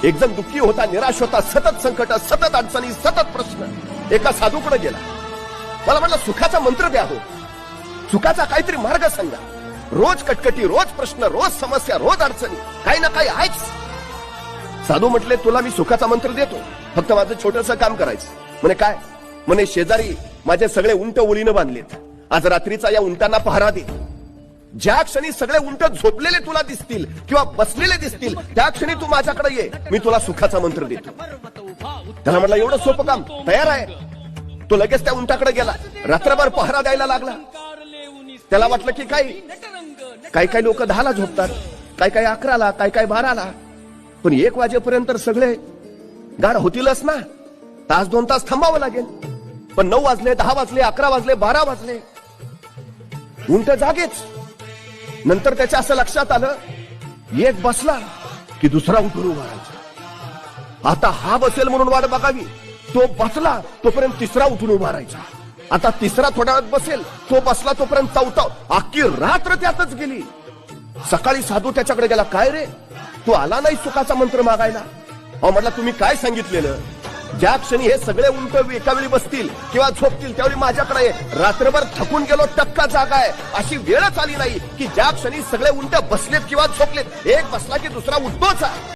एक जण दुःखी होता, निराश होता, सतत संकट, सतत अडचणी, सतत प्रश्न. एका साधूकडे गेला. मला म्हटलं सुखाचा मंत्र द्या हो, सुखाचा काहीतरी मार्ग सांगा. रोज कटकटी, रोज प्रश्न, रोज समस्या, रोज अडचणी, काही ना काही आहेच. साधू म्हटले तुला मी सुखाचा मंत्र देतो, फक्त माझं छोटंसं काम करायचं. म्हणे काय? म्हणे शेजारी माझे सगळे उंट ओळीनं बांधलेत, आज रात्रीचा या उंटांना पहारा दे. ज्या क्षणी सगळे उंट झोपलेले तुला दिसतील किंवा बसलेले दिसतील, त्या क्षणी तू माझ्याकडे ये, मी तुला सुखाचा मंत्र देतो. त्याला म्हटलं एवढं सोपं काम, तयार आहे. तो लगेच त्या उंटाकडे गेला, रात्रभर पहारा द्यायला लागला. त्याला वाटलं की काही लोक 10ला झोपतात, काही 11ला, काही 12ला, पण 1 वाजेपर्यंत सगळे गाढ होतीलच ना. तास 2 तास थांबावं लागेल. पण 9 वाजले, 10 वाजले, 11 वाजले, 12 वाजले, उंट जागेच. नंतर त्याच्या असं लक्षात आलं, एक बसला की दुसरा उठून उभा राहायचा. आता हा बसेल म्हणून वाट बघावी, तो बसला तोपर्यंत तिसरा उठून उभा राहायचा. आता तिसरा थोड्या वेळात बसेल, तो बसला तोपर्यंत चौथा. अख्खी रात्र त्यातच गेली. सकाळी साधू त्याच्याकडे गेला, काय रे तू आला नाही सुखाचा मंत्र मागायला? अहो म्हटलं तुम्ही काय सांगितलेलं, ज्या क्षणी हे सगळे उंट एका वेळी बसतील किंवा झोपतील त्यावेळी माझ्याकडे रात्रभर थकून गेलो, टक्का जागा आहे, अशी वेळच आली नाही की ज्या क्षणी सगळे उंट बसलेत किंवा झोपलेत, एक बसला की दुसरा उठतोच आहे.